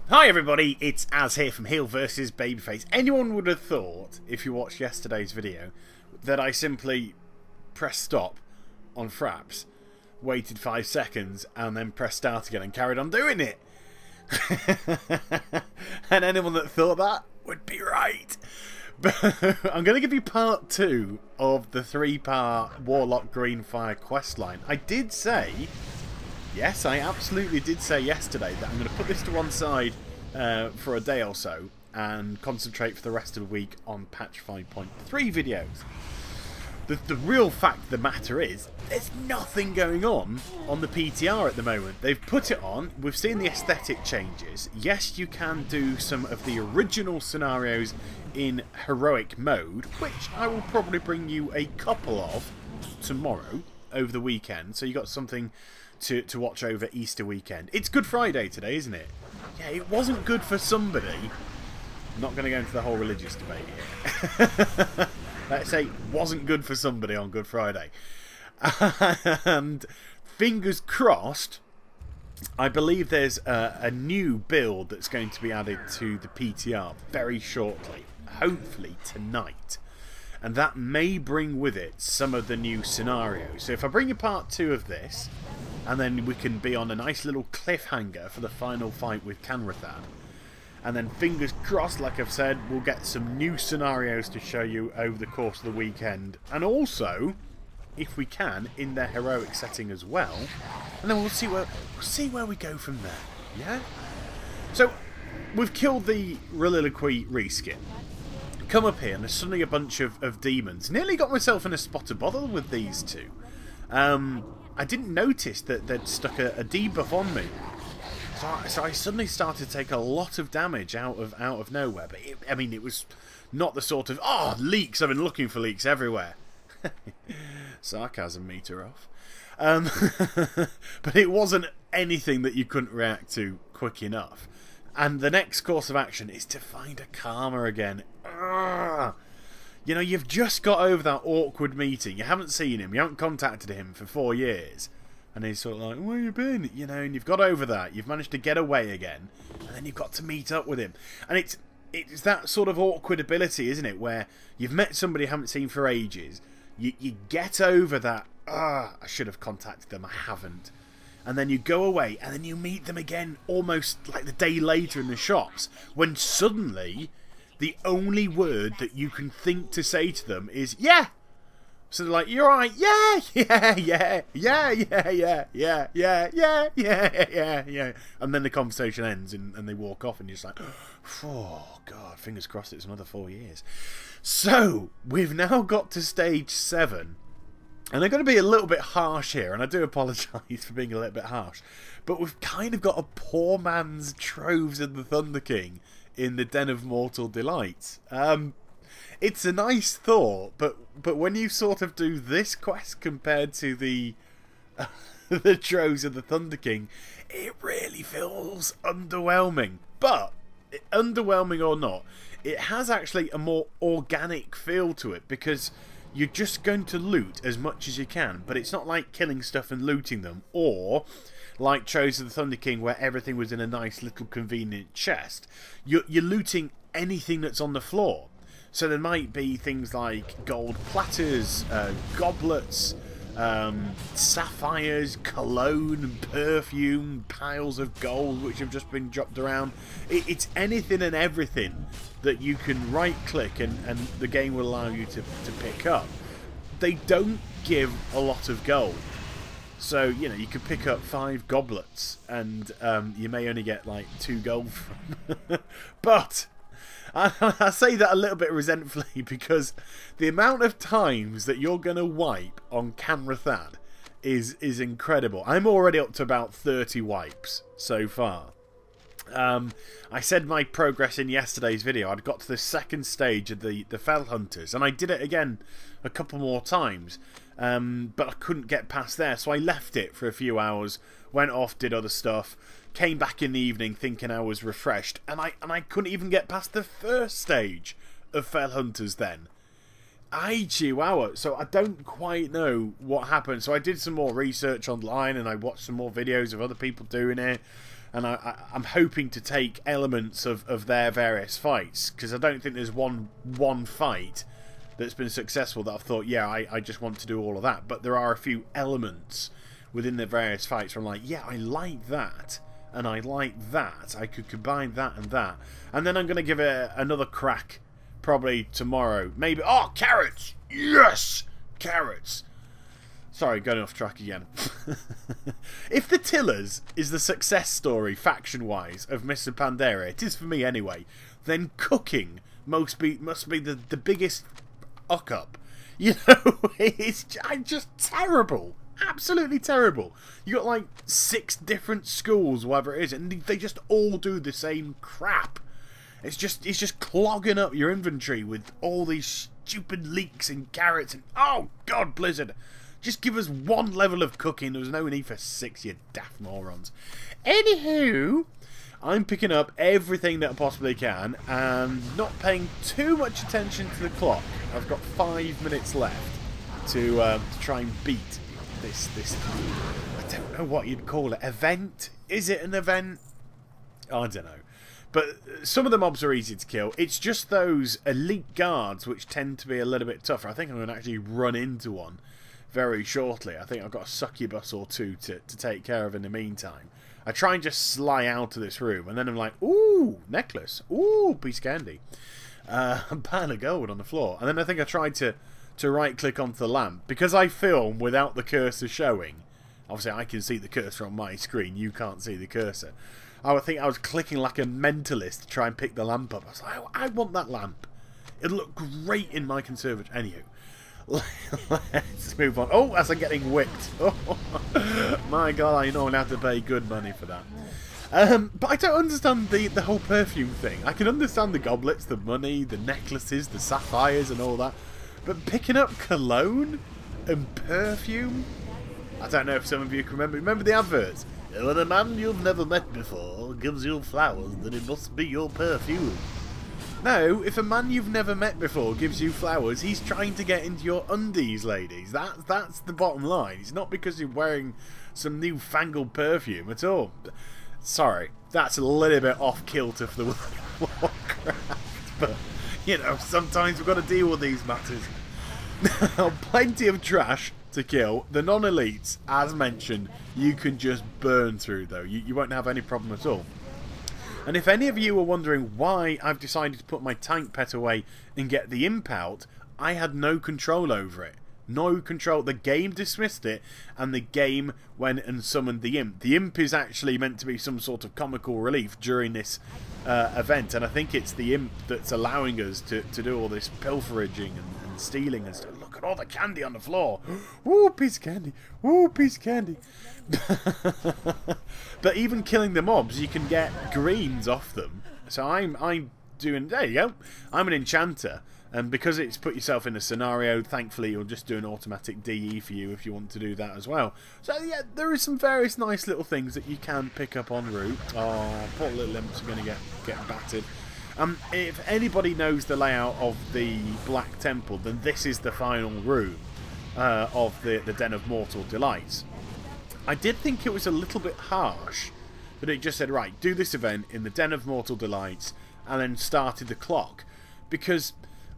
Hi everybody, it's Az here from Heel vs Babyface. Anyone would have thought, if you watched yesterday's video, that I simply pressed stop on Fraps, waited 5 seconds, and then pressed start again and carried on doing it. And anyone that thought that would be right. But I'm going to give you part 2 of the 3-part Warlock Green Fire Questline. I did say... Yes, I absolutely did say yesterday that I'm going to put this to one side for a day or so and concentrate for the rest of the week on patch 5.3 videos. The real fact of the matter is, there's nothing going on the PTR at the moment. They've put it on, we've seen the aesthetic changes. Yes, you can do some of the original scenarios in heroic mode, which I will probably bring you a couple of tomorrow over the weekend, so you got something to watch over Easter weekend. It's Good Friday today, isn't it? Yeah, it wasn't good for somebody. I'm not going to go into the whole religious debate here. Let's say wasn't good for somebody on Good Friday. And fingers crossed, I believe there's a new build that's going to be added to the PTR very shortly. Hopefully tonight. And that may bring with it some of the new scenarios. So if I bring you part 2 of this, and then we can be on a nice little cliffhanger for the final fight with Kanrethad. And then fingers crossed, like I've said, we'll get some new scenarios to show you over the course of the weekend. And also, if we can, in their heroic setting as well. And then we'll see where we go from there. Yeah? So, we've killed the Reliloquy reskin. Come up here and there's suddenly a bunch of demons. Nearly got myself in a spot of bother with these two. I didn't notice that they'd stuck a debuff on me. So I suddenly started to take a lot of damage out of nowhere. But I mean, it was not the sort of, oh, leaks, I've been looking for leaks everywhere. Sarcasm meter off. But it wasn't anything that you couldn't react to quick enough. And the next course of action is to find a Karma again. Ugh. You know, you've just got over that awkward meeting. You haven't seen him. You haven't contacted him for 4 years. And he's sort of like, where you been? You know, and you've got over that. You've managed to get away again. And then you've got to meet up with him. And it's that sort of awkward ability, isn't it? Where you've met somebody you haven't seen for ages. You get over that, I should have contacted them. I haven't. And then you go away and then you meet them again almost like the day later in the shops. When suddenly... the only word that you can think to say to them is, yeah. So they're like, you're right, yeah, yeah, yeah, yeah, yeah, yeah, yeah, yeah, yeah, yeah, yeah. And then the conversation ends and they walk off and you're just like, oh, God, fingers crossed it's another 4 years. So, we've now got to stage 7. And I'm going to be a little bit harsh here, and I do apologise for being a little bit harsh. But we've kind of got a poor man's Troves and the Thunder King in the Den of Mortal Delights. It's a nice thought, but when you sort of do this quest compared to the the Troves of the Thunder King, it really feels underwhelming. But underwhelming or not, it has actually a more organic feel to it because you're just going to loot as much as you can, but it's not like killing stuff and looting them, or like Troves of the Thunder King where everything was in a nice little convenient chest. You're looting anything that's on the floor. So there might be things like gold platters, goblets, sapphires, cologne, perfume, piles of gold which have just been dropped around. It's anything and everything that you can right click and the game will allow you to pick up. They don't give a lot of gold. So, you know, you could pick up 5 goblets and you may only get like 2 gold from them. But I say that a little bit resentfully because the amount of times that you're going to wipe on Kanrethad is incredible. I'm already up to about 30 wipes so far. I said my progress in yesterday's video. I'd got to the 2nd stage of the Fell Hunters, and I did it again a couple more times, but I couldn't get past there, so I left it for a few hours, went off, did other stuff, came back in the evening thinking I was refreshed, and I couldn't even get past the 1st stage of Fell Hunters then. Chihuahua. So I don't quite know what happened. So I did some more research online and I watched some more videos of other people doing it. and I'm hoping to take elements of their various fights, because I don't think there's one fight that's been successful that I've thought, yeah, I just want to do all of that. But there are a few elements within the various fights where I'm like, yeah, I like that, and I like that. I could combine that and that. And then I'm going to give it another crack probably tomorrow. Maybe... Oh, carrots! Yes! Carrots! Sorry, going off track again. If the Tillers is the success story, faction-wise, of Mr. Pandaria, it is for me anyway, then cooking must be the biggest up. You know, it's just terrible. Absolutely terrible. You got like 6 different schools, whatever it is, and they just all do the same crap. It's just clogging up your inventory with all these stupid leeks and carrots and... Oh, God, Blizzard. Just give us 1 level of cooking. There's no need for 6, you daft morons. Anywho, I'm picking up everything that I possibly can and not paying too much attention to the clock. I've got 5 minutes left to try and beat this... I don't know what you'd call it. Event? Is it an event? I don't know. But some of the mobs are easy to kill. It's just those elite guards which tend to be a little bit tougher. I think I'm going to actually run into one very shortly. I think I've got a succubus or 2 to take care of in the meantime. I try and just sly out of this room, and then I'm like, ooh, necklace. Ooh, piece of candy. A pan of gold on the floor. And then I think I tried to right-click onto the lamp. Because I film without the cursor showing. Obviously, I can see the cursor on my screen. You can't see the cursor. I think I was clicking like a mentalist to try and pick the lamp up. I was like, I want that lamp. It'll look great in my conservatory. Anywho, let's move on. Oh, as I'm getting whipped. Oh, my God, I know I'll have to pay good money for that. But I don't understand the whole perfume thing. I can understand the goblets, the money, the necklaces, the sapphires and all that. But picking up cologne and perfume? I don't know if some of you can remember the adverts. When a man you've never met before gives you flowers, then it must be your perfume. No, if a man you've never met before gives you flowers, he's trying to get into your undies, ladies. That's the bottom line. It's not because you're wearing some newfangled perfume at all. Sorry, that's a little bit off kilter for the World of Warcraft, but, you know, sometimes we've got to deal with these matters. Now, plenty of trash to kill. The non-elites, as mentioned, you can just burn through, though. You won't have any problem at all. And if any of you are wondering why I've decided to put my tank pet away and get the imp out, I had no control over it. No control. The game dismissed it, and the game went and summoned the imp. The imp is actually meant to be some sort of comical relief during this event, and I think it's the imp that's allowing us to do all this pilferaging and stealing and stuff. Look at all the candy on the floor. Ooh, piece of candy. Ooh, piece of candy. But even killing the mobs, you can get greens off them. So I'm doing... There you go. I'm an enchanter. And because it's put yourself in a scenario, thankfully you'll just do an automatic DE for you if you want to do that as well. So yeah, there is some various nice little things that you can pick up en route. Oh, poor little imps are going to get battered. If anybody knows the layout of the Black Temple, then this is the final room of the Den of Mortal Delights. I did think it was a little bit harsh that it just said, right, do this event in the Den of Mortal Delights, and then started the clock. Because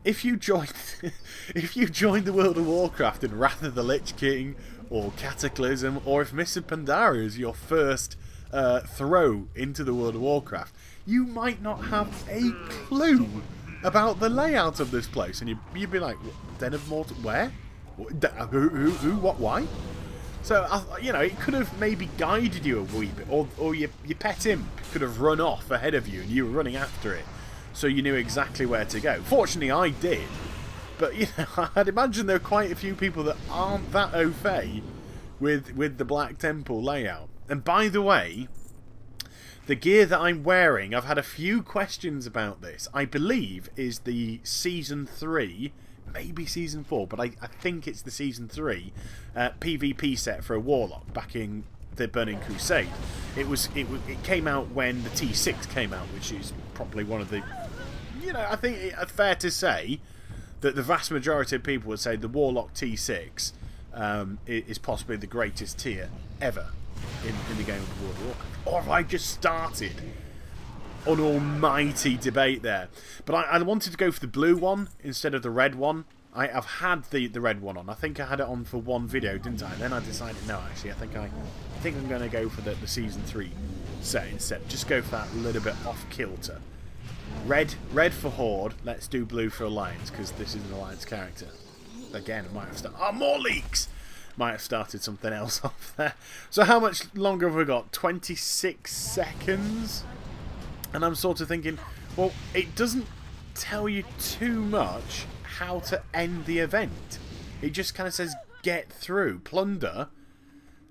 if you joined the World of Warcraft in Wrath of the Lich King or Cataclysm, or if Mr. Pandaria is your first throw into the World of Warcraft, you might not have a clue about the layout of this place, and you'd be like, Den of Mortal, where? Who, what, why? So, you know, it could have maybe guided you a wee bit, or your pet imp could have run off ahead of you and you were running after it, so you knew exactly where to go. Fortunately, I did, but, you know, I'd imagine there are quite a few people that aren't that au fait with the Black Temple layout. And by the way, the gear that I'm wearing, I've had a few questions about this. I believe is the Season 3... maybe Season 4, but I think it's the Season 3 PvP set for a Warlock back in the Burning Crusade. It came out when the T6 came out, which is probably one of the... You know, I think it's fair to say that the vast majority of people would say the Warlock T6 is possibly the greatest tier ever. in the game of World of Warcraft. Or have I just started an almighty debate there? But I wanted to go for the blue one instead of the red one. I've had the red one on. I think I had it on for one video, didn't I? And then I decided, no, actually, I think I'm going to go for the Season 3 set instead. Just go for that little bit off kilter. Red for Horde. Let's do blue for Alliance, because this is an Alliance character. Again, I might have started... Oh, more leaks! Might have started something else off there. So how much longer have we got? 26 seconds? And I'm sort of thinking, well, it doesn't tell you too much how to end the event. It just kind of says get through, plunder,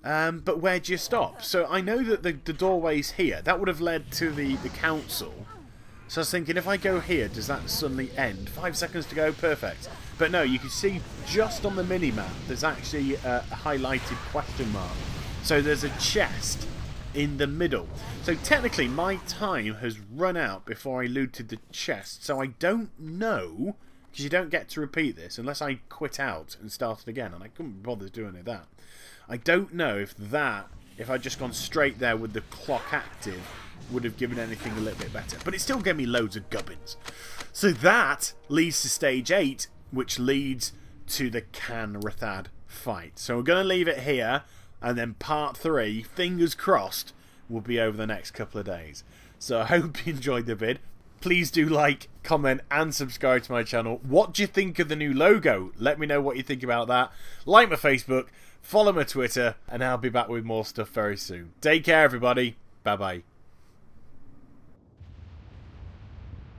but where do you stop? So I know that the doorway's here. That would have led to the council. So I was thinking, if I go here, does that suddenly end? 5 seconds to go, perfect. But no, you can see just on the mini-map, there's actually a highlighted question mark. So there's a chest in the middle. So technically, my time has run out before I looted the chest. So I don't know... Because you don't get to repeat this unless I quit out and started again, and I couldn't bother doing it that. I don't know if I'd just gone straight there with the clock active, would have given anything a little bit better. But it still gave me loads of gubbins. So that leads to stage 8, which leads to the Kanrethad fight. So we're going to leave it here, and then part 3, fingers crossed, will be over the next couple of days. So I hope you enjoyed the vid. Please do like, comment and subscribe to my channel. What do you think of the new logo? Let me know what you think about that. Like my Facebook, follow my Twitter, and I'll be back with more stuff very soon. Take care, everybody. Bye-bye.